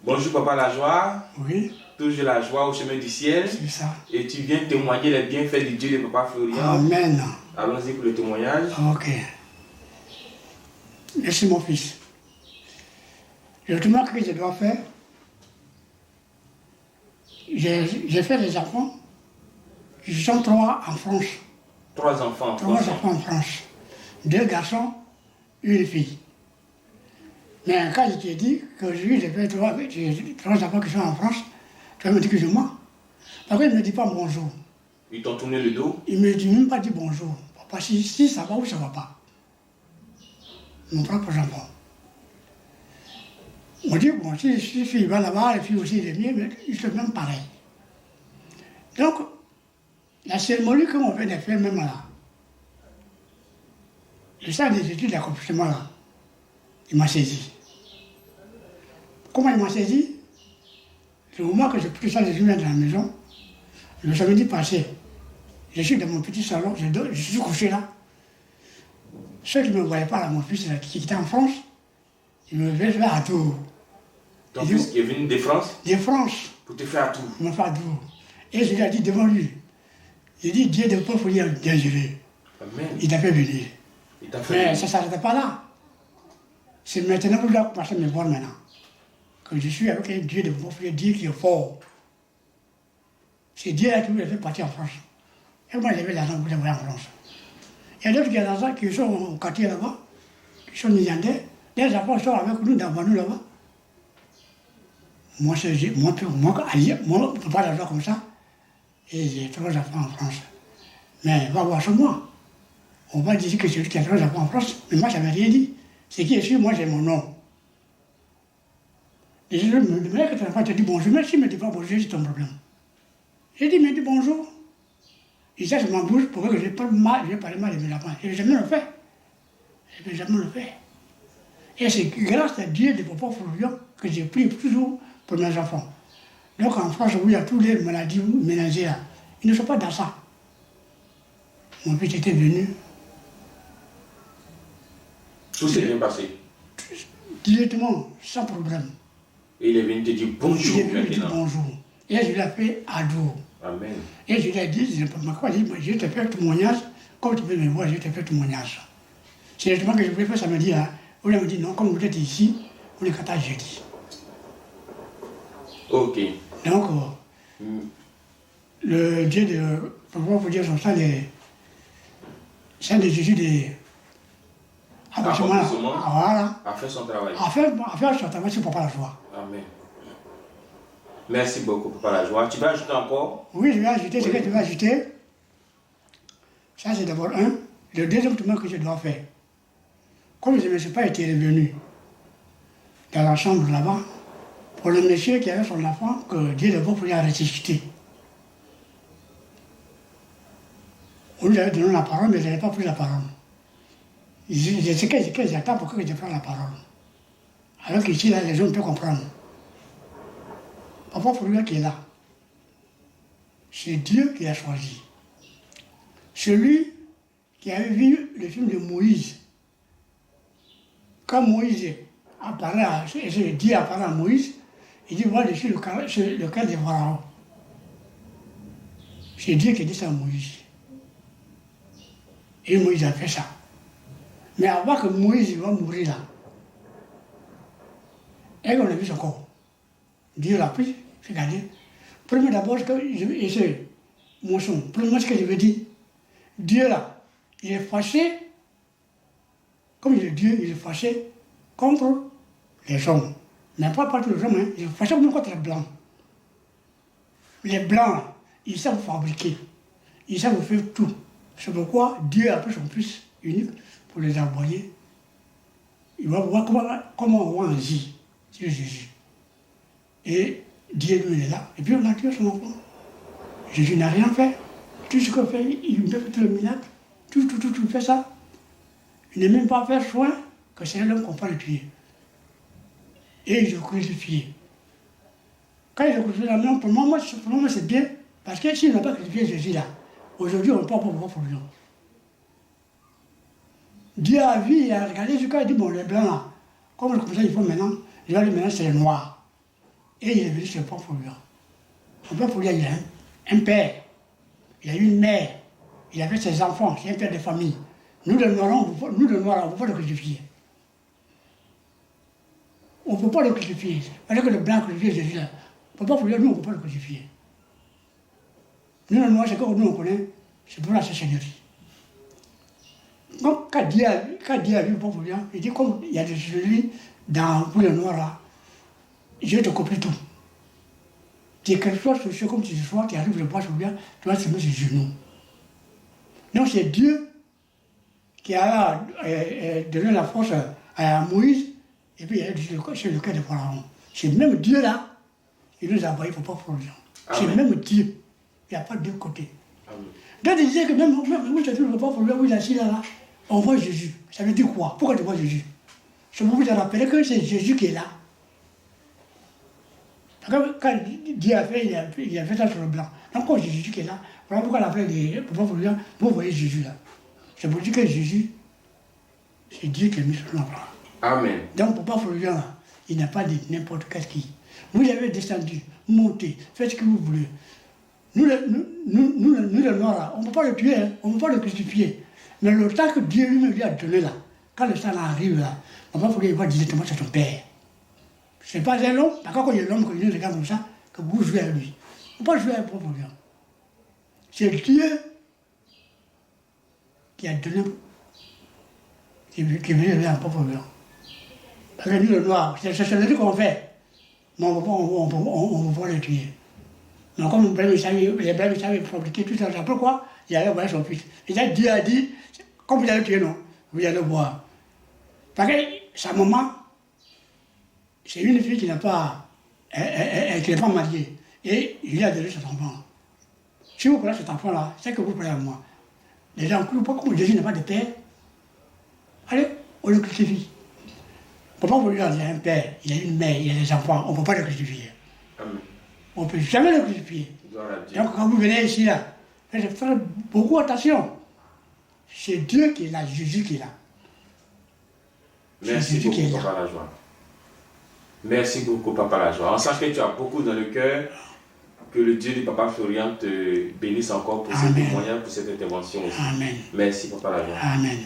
Bonjour Papa la joie. Oui. Toujours la joie au chemin du ciel. C'est ça. Et tu viens témoigner les bienfaits du Dieu de Papa Florian. Amen. Allons-y pour le témoignage. Ok. Merci mon fils. Le témoignage que je dois faire, j'ai fait des enfants. Ils sont 3 en France. 3 enfants en 3 France. enfants en France. 2 garçons, 1 fille. Mais quand je t'ai dit que j'ai fait 3 enfants qui sont en France, tu vas me dire que je mens. Parce qu'il ne me dit pas bonjour. Ils t'ont tourné le dos. Il ne me dit même pas dit bonjour. Parce que si ça va ou ça ne va pas. Mon propre enfant. On dit, bon, si il va là-bas, les filles aussi, il est mieux, mais ils sont même pareils. Donc, la cérémonie qu'on vient de faire même là, le centre des études d'accomplissement là, il m'a saisi. Comment il m'a saisi? Le moment que j'ai pris ça, je suis dans la maison, le samedi passé, je suis dans mon petit salon, je suis couché là. Ceux qui ne me voyaient pas là, mon fils là, qui était en France, il me faisait à tout. Ton fils qui est venu de France? De France. Pour te faire tout. Il m'a fait à tout. Et je lui ai dit devant lui, j'ai dit Dieu de pauvre est dangereux. Amen. Il t'a fait venir. Il t'a fait Mais venir. ça ne s'arrêtait pas là. C'est maintenant que je dois commencer à me voir maintenant. Que je suis avec un Dieu de pauvre, Dieu qui est fort. C'est Dieu là qui me fait partir en France. Et moi j'avais l'argent pour aller en France. Il y a d'autres qui ont l'argent qui sont au quartier là-bas, qui sont Nigandais. Les enfants sont avec nous dans nous là-bas. Moi, on ne peut pas l'argent comme ça. Et j'ai 3 enfants en France. Mais on va voir sur moi. On va dire que c'est lui qui a 3 enfants en France. Mais moi, je n'avais rien dit. C'est qui est sûr, moi, j'ai mon nom. Et je me demandais que ton enfant te dit bonjour. Mais s'il ne me dit pas bonjour, c'est ton problème. J'ai dit, mais dis bonjour. Et ça, je m'en bouge pour que je parle mal, je vais parler mal de mes enfants. Je ne vais jamais le faire. Je ne vais jamais le faire. Et c'est grâce à Dieu de Papa Florian que j'ai pris toujours pour mes enfants. Donc en France, où il y a toutes les maladies ménagères, ils ne sont pas dans ça. Mon fils était venu. Tout s'est bien passé. Directement, sans problème. Et il est venu te dire bonjour Il est venu me dire maintenant. bonjour. Et je lui ai fait ado. Amen. Et je lui ai dit, je ne peux pas dire, je te fais témoignage, comme tu peux me voir, je te fais témoignage. C'est justement que je voulais faire samedi là. On me dit non, comme vous êtes ici, on est qu'à jeudi. Ok. Donc, le Dieu de, pourquoi vous dire son sang des Jésus des Accomplissement. Voilà. A fait son travail. À faire son travail, c'est pour pas la joie. Amen. Merci beaucoup Papa la joie. Tu vas ajouter encore? Oui, je vais ajouter ce que tu vas ajouter. Ça, c'est d'abord un. Le deuxième tournoi que je dois faire. Comme je ne me suis pas été revenu dans la chambre là-bas, pour le monsieur qui avait son enfant, que Dieu de Beaufort a ressuscité. On lui avait donné la parole, mais je n'avais pas pris la parole. Je sais que j'attends pour que je prenne la parole. Alors qu'ici, là, les gens peuvent comprendre. Papa Florian qui est là, c'est Dieu qui l'a choisi. Celui qui avait vu le film de Moïse. Quand Moïse apparaît, Dieu apparaît à Moïse, il dit, voilà, je suis le cœur des pharaons. C'est Dieu qui dit ça à Moïse. Et Moïse a fait ça. Mais avant que Moïse va mourir là, et qu'on a vu son corps, Dieu l'a pris, regardez. Premier d'abord, et c'est mon son, premièrement ce que je veux dire, Dieu là, il est fâché, comme il est Dieu, il est fâché contre les hommes. Mais pas contre les hommes, hein. Il est fâché même contre les blancs. Les blancs, ils savent fabriquer, ils savent faire tout. C'est pourquoi Dieu a pris son Fils unique pour les envoyer. Il va voir comment on va agir sur Jésus. Et Dieu lui est là. Et puis on a tué son enfant. Jésus n'a rien fait. Tout ce qu'il fait, il me fait tout le miracle. Tout fait ça. Il n'est même pas fait soin que c'est l'homme qu'on peut le tuer. Et ils ont crucifié. Quand ils ont crucifié la main, pour moi c'est bien. Parce que s'ils n'ont pas crucifié Jésus là, aujourd'hui on ne peut pas pouvoir pour lui. Dieu a vu, il a regardé ce cas, il a dit, bon, les blancs là, comme ça il faut maintenant, je vais aller maintenant c'est les noirs. Et il est venu chez Papa Florian. Papa Florian, il a un père, il a une mère, il avait ses enfants, c'est un père de famille. Nous, les Noirs, on ne peut pas le crucifier. On ne peut pas le crucifier. Parce que le blanc crucifie Jésus là. Papa Florian, nous, on ne peut pas le crucifier. Nous, les Noirs, c'est comme nous, on connaît, c'est pour la Seigneurie. Donc, quand Dieu a vu Papa Florian, il dit, comme il y a de Jésus pour les Noirs là, je te copie tout. Tu es quelque chose, comme tu sois, tu arrives le bras sur bien, tu vas te mettre sur les genoux. Donc c'est Dieu qui a donné la force à Moïse, et puis il a dit sur le cœur de Pharaon. C'est même Dieu là, il nous a envoyé pour pas faire les gens. C'est même Dieu. Il n'y a pas de deux côtés. Amen. Donc il disait que même moi je trouve le pas pour lui, où il est assis là, on voit Jésus. Ça veut dire quoi? Pourquoi tu vois Jésus? Je vous ai rappelé que c'est Jésus qui est là. Quand Dieu a fait, il a fait ça sur le blanc. Donc quand Jésus qui est là, voilà pourquoi la plaie pour vous voyez Jésus là. C'est pour dire que Jésus, c'est Dieu qui a mis sur le blanc. Amen. Donc Papa Florian là, il n'a pas dit n'importe quel qui. Vous avez descendu, monté, faites ce que vous voulez. Nous les Noirs là, on ne peut pas le tuer, hein, on ne peut pas le crucifier. Mais le temps que Dieu lui a donné là, quand le sang arrive là, Papa Florian va directement sur son père. Ce n'est pas un homme, d'accord, quand il y a l'homme qui nous regarde comme ça, que vous jouez à lui. On ne peut pas jouer à un propre Florian. C'est Dieu qui a donné, qui est venu à un propre Florian. Parce que nous, le noir, c'est le truc qu'on fait. Mais on ne peut pas le tuer. Donc comme les Blancs savaient fabriquer tout ça, pourquoi il allait voir son fils. Et là, Dieu a dit, comme vous allez le tuer, non, vous allez le voir. Parce que sa maman, c'est une fille qui n'est pas mariée. Et il lui a donné cet enfant. Si vous prenez cet enfant-là, c'est que vous prenez à moi. Les gens, pourquoi Jésus n'a pas de père? Allez, on le crucifie. Pourquoi vous lui dire, il y a un père, il y a une mère, il y a des enfants, on ne peut pas le crucifier. Amen. On ne peut jamais le crucifier. Donc quand vous venez ici, là, faites beaucoup attention. C'est Dieu qui est là, Jésus qui est là. Merci beaucoup, Papa Lajoie. Merci beaucoup, Papa Lajoie. On sache que tu as beaucoup dans le cœur. Que le Dieu du Papa Florian te bénisse encore pour ce témoignage, pour cette intervention aussi. Amen. Merci, Papa Lajoie. Amen.